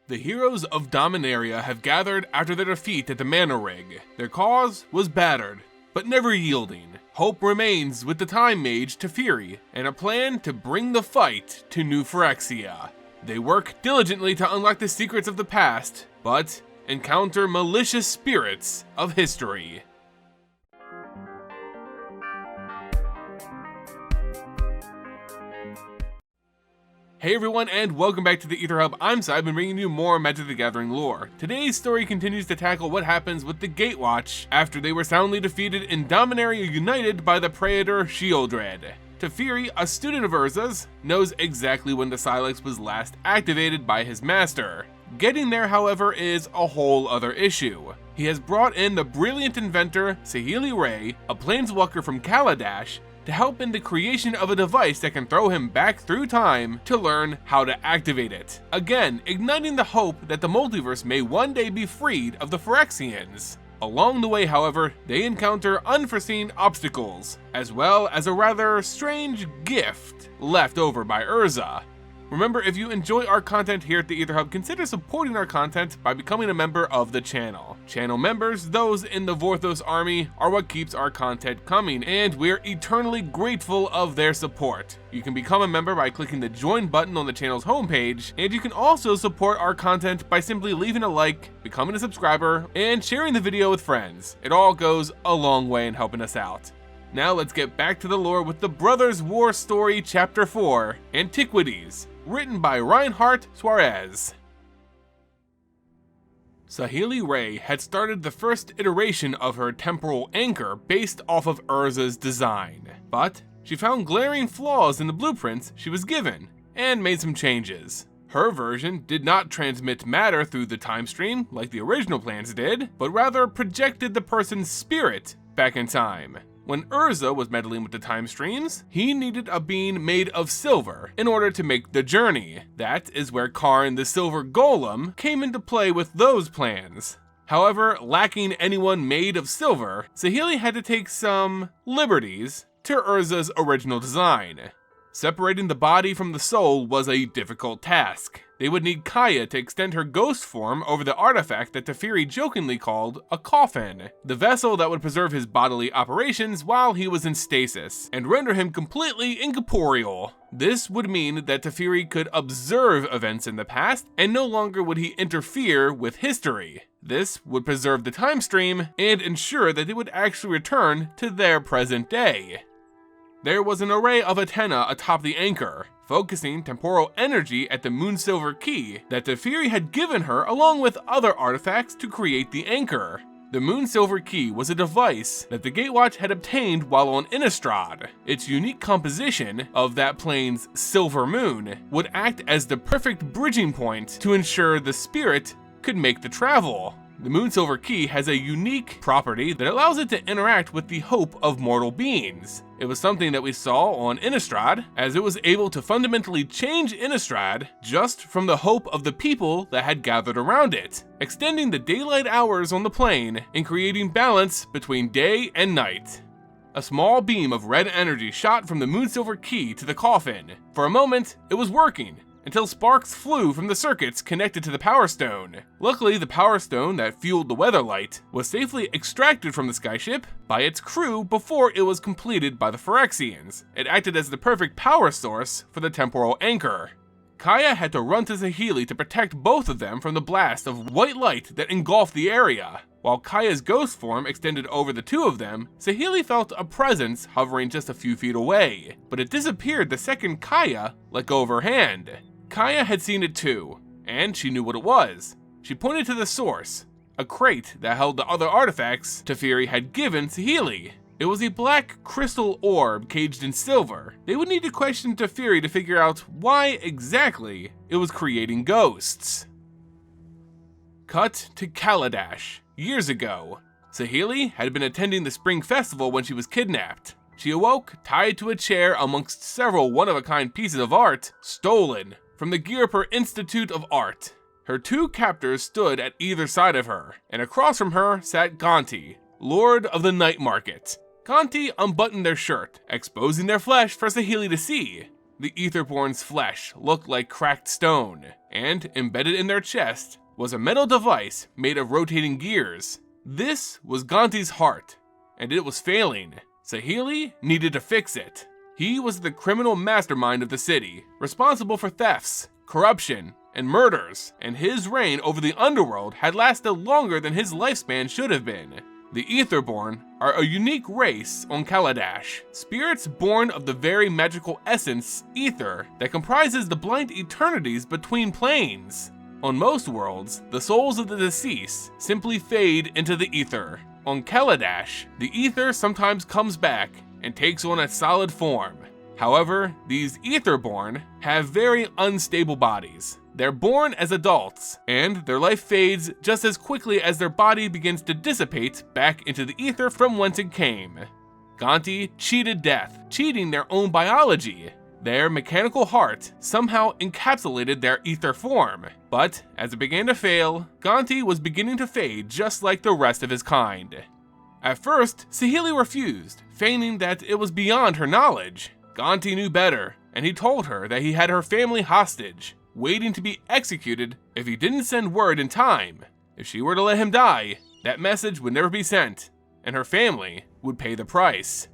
The heroes of Dominaria have gathered after their defeat at the Mana Rig. Their cause was battered, but never yielding. Hope remains with the Time Mage Teferi, and a plan to bring the fight to New Phyrexia. They work diligently to unlock the secrets of the past, but encounter malicious spirits of history. Hey everyone, and welcome back to the Ether Hub. I'm Simon, bringing you more Magic the Gathering lore. Today's story continues to tackle what happens with the Gatewatch after they were soundly defeated in Dominaria United by the Praetor Sheoldred. Teferi, a student of Urza's, knows exactly when the Silex was last activated by his master. Getting there, however, is a whole other issue. He has brought in the brilliant inventor Saheeli, a planeswalker from Kaladesh, to help in the creation of a device that can throw him back through time to learn how to activate it. Again, igniting the hope that the multiverse may one day be freed of the Phyrexians. Along the way, however, they encounter unforeseen obstacles, as well as a rather strange gift left over by Urza. Remember, if you enjoy our content here at the Ether Hub, consider supporting our content by becoming a member of the channel. Channel members, those in the Vorthos army, are what keeps our content coming, and we're eternally grateful of their support. You can become a member by clicking the join button on the channel's homepage, and you can also support our content by simply leaving a like, becoming a subscriber, and sharing the video with friends. It all goes a long way in helping us out. Now let's get back to the lore with the Brothers' War Story Chapter 4, Antiquities, written by Reinhardt Suarez. Saheeli had started the first iteration of her Temporal Anchor based off of Urza's design, but she found glaring flaws in the blueprints she was given, and made some changes. Her version did not transmit matter through the time stream like the original plans did, but rather projected the person's spirit back in time. When Urza was meddling with the time streams, he needed a being made of silver in order to make the journey. That is where Karn the Silver Golem came into play with those plans. However, lacking anyone made of silver, Saheeli had to take some liberties to Urza's original design. Separating the body from the soul was a difficult task. They would need Kaya to extend her ghost form over the artifact that Teferi jokingly called a coffin, the vessel that would preserve his bodily operations while he was in stasis, and render him completely incorporeal. This would mean that Teferi could observe events in the past, and no longer would he interfere with history. This would preserve the time stream, and ensure that they would actually return to their present day. There was an array of antennae atop the anchor, focusing temporal energy at the Moonsilver Key that Teferi had given her along with other artifacts to create the anchor. The Moonsilver Key was a device that the Gatewatch had obtained while on Innistrad. Its unique composition of that plane's silver moon would act as the perfect bridging point to ensure the spirit could make the travel. The Moonsilver Key has a unique property that allows it to interact with the hope of mortal beings. It was something that we saw on Innistrad, as it was able to fundamentally change Innistrad just from the hope of the people that had gathered around it, extending the daylight hours on the plane and creating balance between day and night. A small beam of red energy shot from the Moonsilver Key to the coffin. For a moment, it was working, until sparks flew from the circuits connected to the Power Stone. Luckily, the Power Stone that fueled the Weatherlight was safely extracted from the skyship by its crew before it was completed by the Phyrexians. It acted as the perfect power source for the Temporal Anchor. Kaya had to run to Saheeli to protect both of them from the blast of white light that engulfed the area. While Kaya's ghost form extended over the two of them, Saheeli felt a presence hovering just a few feet away, but it disappeared the second Kaya let go of her hand. Kaya had seen it too, and she knew what it was. She pointed to the source, a crate that held the other artifacts Teferi had given Saheeli. It was a black crystal orb caged in silver. They would need to question Teferi to figure out why exactly it was creating ghosts. Cut to Kaladesh, years ago. Saheeli had been attending the spring festival when she was kidnapped. She awoke tied to a chair amongst several one-of-a-kind pieces of art stolen from the Girper Institute of Art. Her two captors stood at either side of her, and across from her sat Gonti, Lord of the Night Market. Gonti unbuttoned their shirt, exposing their flesh for Saheeli to see. The Etherborn's flesh looked like cracked stone, and embedded in their chest was a metal device made of rotating gears. This was Gonti's heart, and it was failing. Saheeli needed to fix it. He was the criminal mastermind of the city, responsible for thefts, corruption, and murders, and his reign over the underworld had lasted longer than his lifespan should have been. The Etherborn are a unique race on Kaladesh, spirits born of the very magical essence, ether, that comprises the blind eternities between planes. On most worlds, the souls of the deceased simply fade into the ether. On Kaladesh, the ether sometimes comes back and takes on a solid form. However, these Etherborn have very unstable bodies. They're born as adults, and their life fades just as quickly as their body begins to dissipate back into the ether from whence it came. Gonti cheated death, cheating their own biology. Their mechanical heart somehow encapsulated their ether form, but as it began to fail, Gonti was beginning to fade just like the rest of his kind. At first, Saheeli refused, feigning that it was beyond her knowledge. Gonti knew better, and he told her that he had her family hostage, waiting to be executed if he didn't send word in time. If she were to let him die, that message would never be sent, and her family would pay the price.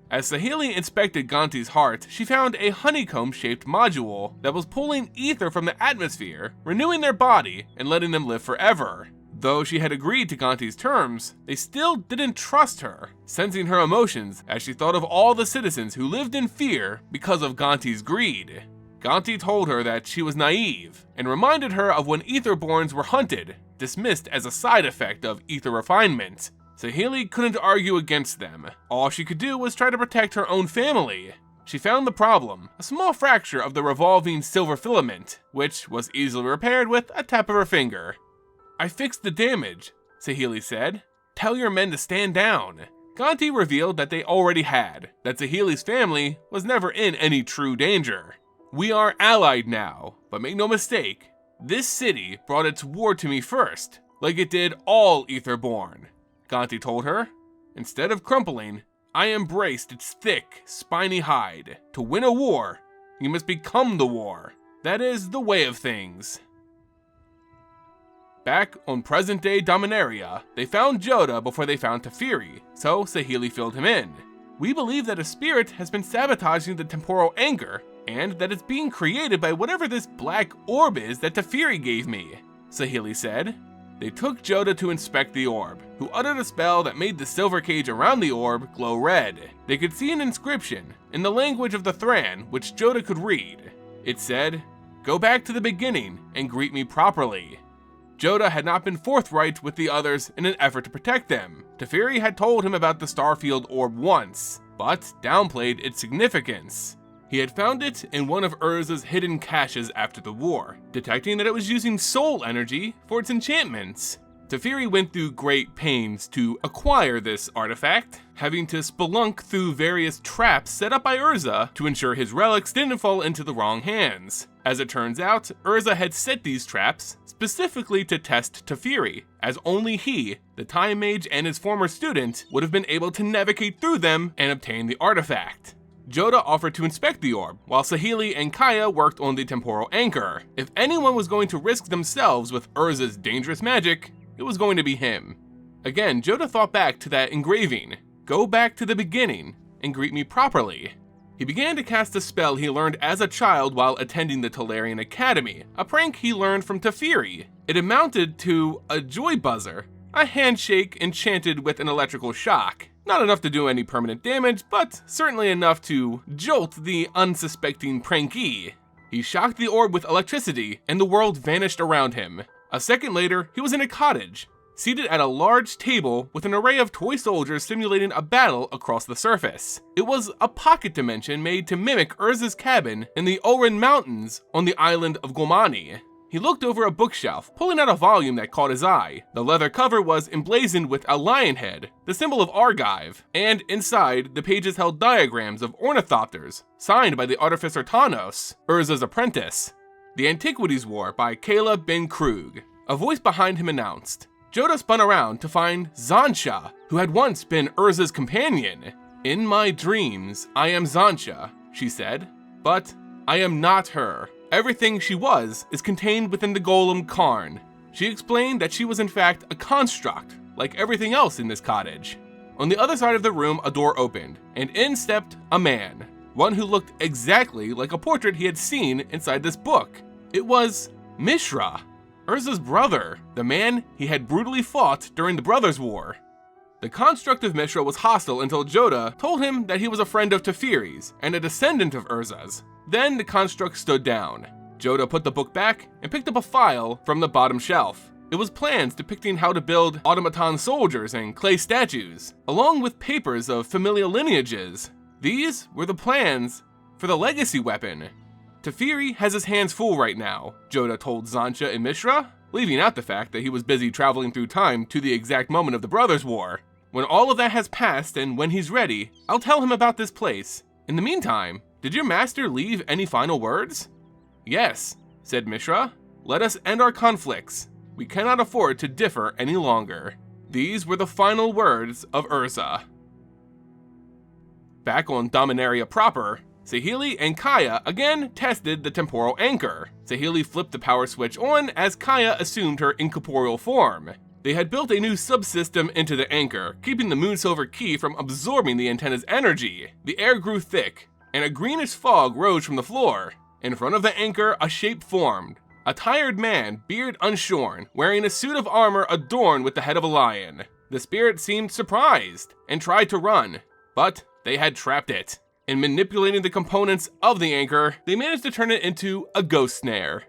As Saheeli inspected Gonti's heart, she found a honeycomb-shaped module that was pulling ether from the atmosphere, renewing their body and letting them live forever. Though she had agreed to Gonti's terms, they still didn't trust her, sensing her emotions as she thought of all the citizens who lived in fear because of Gonti's greed. Gonti told her that she was naive, and reminded her of when Etherborns were hunted, dismissed as a side effect of ether refinement. Saheeli couldn't argue against them. All she could do was try to protect her own family. She found the problem, a small fracture of the revolving silver filament, which was easily repaired with a tap of her finger. "I fixed the damage," Saheeli said. "Tell your men to stand down." Gonti revealed that they already had, that Saheeli's family was never in any true danger. "We are allied now, but make no mistake, this city brought its war to me first, like it did all Etherborn," Gonti told her. "Instead of crumpling, I embraced its thick, spiny hide. To win a war, you must become the war. That is the way of things." Back on present-day Dominaria, they found Jodah before they found Teferi, so Saheeli filled him in. "We believe that a spirit has been sabotaging the Temporal Anchor, and that it's being created by whatever this black orb is that Teferi gave me," Saheeli said. They took Jodah to inspect the orb, who uttered a spell that made the silver cage around the orb glow red. They could see an inscription, in the language of the Thran, which Jodah could read. It said, "Go back to the beginning and greet me properly." Jodah had not been forthright with the others in an effort to protect them. Teferi had told him about the Starfield orb once, but downplayed its significance. He had found it in one of Urza's hidden caches after the war, detecting that it was using soul energy for its enchantments. Teferi went through great pains to acquire this artifact, having to spelunk through various traps set up by Urza to ensure his relics didn't fall into the wrong hands. As it turns out, Urza had set these traps specifically to test Teferi, as only he, the Time Mage and his former student, would have been able to navigate through them and obtain the artifact. Jodah offered to inspect the orb, while Saheeli and Kaya worked on the Temporal Anchor. If anyone was going to risk themselves with Urza's dangerous magic, it was going to be him. Again, Jodah thought back to that engraving. "Go back to the beginning and greet me properly." He began to cast a spell he learned as a child while attending the Tolarian Academy, a prank he learned from Teferi. It amounted to a joy buzzer, a handshake enchanted with an electrical shock. Not enough to do any permanent damage, but certainly enough to jolt the unsuspecting prankee. He shocked the orb with electricity, and the world vanished around him. A second later, he was in a cottage, seated at a large table with an array of toy soldiers simulating a battle across the surface. It was a pocket dimension made to mimic Urza's cabin in the Oren Mountains on the island of Gomani. He looked over a bookshelf, pulling out a volume that caught his eye. The leather cover was emblazoned with a lion head, the symbol of Argive, and inside, the pages held diagrams of ornithopters, signed by the artificer Tanos, Urza's apprentice. The Antiquities War by Caleb Ben Krug. A voice behind him announced. Jodah spun around to find Zansha, who had once been Urza's companion. "In my dreams, I am Zansha," she said, "but I am not her. Everything she was is contained within the golem Karn. She explained that she was in fact a construct, like everything else in this cottage. On the other side of the room, a door opened, and in stepped a man, one who looked exactly like a portrait he had seen inside this book. It was MISHRA, Urza's brother, the man he had brutally fought during the Brothers' War. The construct of MISHRA was hostile until Jodah told him that he was a friend of Teferi's and a descendant of Urza's. Then the construct stood down. Jodah put the book back and picked up a file from the bottom shelf. It was plans depicting how to build automaton soldiers and clay statues, along with papers of familial lineages. These were the plans for the legacy weapon. Teferi has his hands full right now, Jodah told Zancha and MISHRA, leaving out the fact that he was busy traveling through time to the exact moment of the Brothers' War. When all of that has passed and when he's ready, I'll tell him about this place. In the meantime, did your master leave any final words? Yes, said MISHRA. Let us end our conflicts. We cannot afford to differ any longer. These were the final words of Urza. Back on Dominaria proper, Saheeli and Kaya again tested the Temporal Anchor. Saheeli flipped the power switch on as Kaya assumed her incorporeal form. They had built a new subsystem into the anchor, keeping the Moonsilver key from absorbing the antenna's energy. The air grew thick, and a greenish fog rose from the floor. In front of the anchor, a shape formed. A tired man, beard unshorn, wearing a suit of armor adorned with the head of a lion. The spirit seemed surprised and tried to run, but they had trapped it. In manipulating the components of the anchor, they managed to turn it into a ghost snare.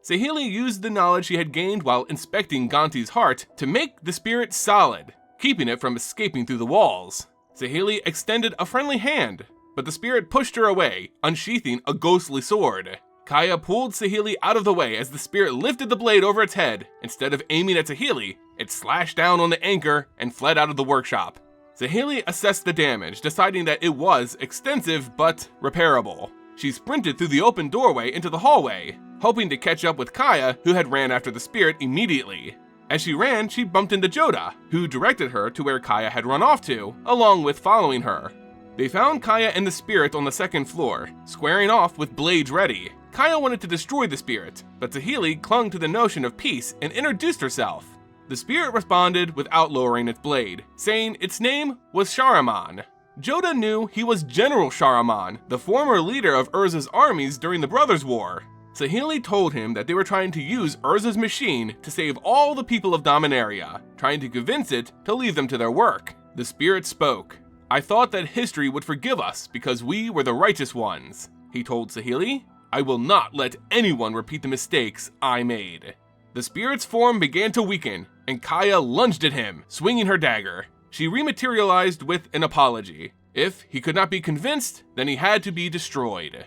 Saheeli used the knowledge she had gained while inspecting Gonti's heart to make the spirit solid, keeping it from escaping through the walls. Saheeli extended a friendly hand, but the spirit pushed her away, unsheathing a ghostly sword. Kaya pulled Saheeli out of the way as the spirit lifted the blade over its head. Instead of aiming at Saheeli, it slashed down on the anchor and fled out of the workshop. Saheeli assessed the damage, deciding that it was extensive but repairable. She sprinted through the open doorway into the hallway, hoping to catch up with Kaya, who had ran after the spirit immediately. As she ran, she bumped into Jodah, who directed her to where Kaya had run off to, along with following her. They found Kaya and the spirit on the second floor, squaring off with blades ready. Kaya wanted to destroy the spirit, but Saheeli clung to the notion of peace and introduced herself. The spirit responded without lowering its blade, saying its name was Shahraman. Jodah knew he was General Shahraman, the former leader of Urza's armies during the Brothers' War. Saheeli told him that they were trying to use Urza's machine to save all the people of Dominaria, trying to convince it to leave them to their work. The spirit spoke. I thought that history would forgive us because we were the righteous ones, he told Saheeli. I will not let anyone repeat the mistakes I made. The spirit's form began to weaken, and Kaya lunged at him, swinging her dagger. She rematerialized with an apology. If he could not be convinced, then he had to be destroyed.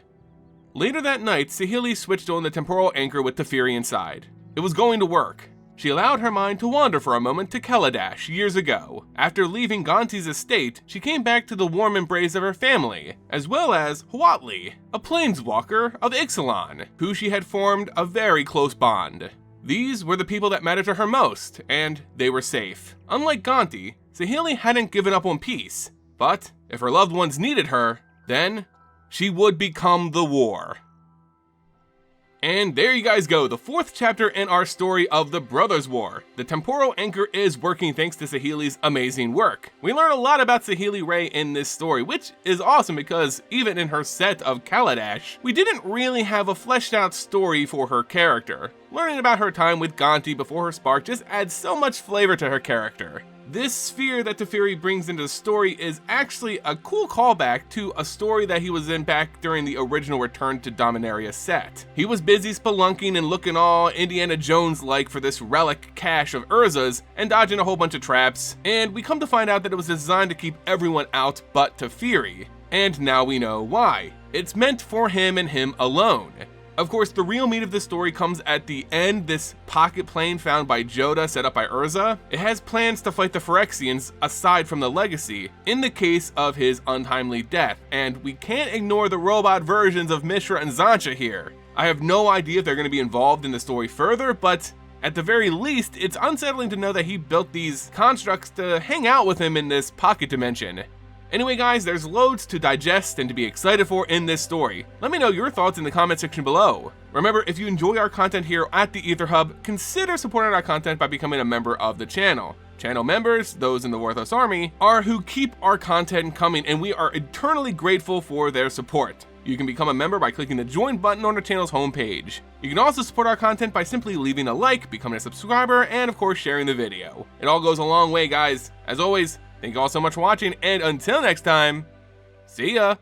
Later that night, Saheeli switched on the temporal anchor with Teferi inside. It was going to work. She allowed her mind to wander for a moment to Kaladesh years ago. After leaving Gonti's estate, she came back to the warm embrace of her family, as well as Huatli, a planeswalker of Ixalan, who she had formed a very close bond. These were the people that mattered to her most, and they were safe. Unlike Gonti, Saheeli hadn't given up on peace, but if her loved ones needed her, then she would become the war. And there you guys go, the fourth chapter in our story of the Brothers' War. The Temporal Anchor is working thanks to Saheeli's amazing work. We learn a lot about Saheeli Ray in this story, which is awesome because even in her set of Kaladesh, we didn't really have a fleshed out story for her character. Learning about her time with Gonti before her spark just adds so much flavor to her character. This sphere that Teferi brings into the story is actually a cool callback to a story that he was in back during the original Return to Dominaria set. He was busy spelunking and looking all Indiana Jones-like for this relic cache of Urza's and dodging a whole bunch of traps, and we come to find out that it was designed to keep everyone out but Teferi. And now we know why. It's meant for him and him alone. Of course, the real meat of the story comes at the end. This pocket plane found by Jodah, set up by Urza. It has plans to fight the Phyrexians aside from the legacy, in the case of his untimely death, and we can't ignore the robot versions of MISHRA and Zancha here. I have no idea if they're going to be involved in the story further, but at the very least, it's unsettling to know that he built these constructs to hang out with him in this pocket dimension. Anyway guys, there's loads to digest and to be excited for in this story. Let me know your thoughts in the comment section below. Remember, if you enjoy our content here at the Ether Hub, consider supporting our content by becoming a member of the channel. Channel members, those in the Worthless Army, are who keep our content coming, and we are eternally grateful for their support. You can become a member by clicking the join button on our channel's homepage. You can also support our content by simply leaving a like, becoming a subscriber, and of course sharing the video. It all goes a long way guys. As always, thank you all so much for watching, and until next time, see ya!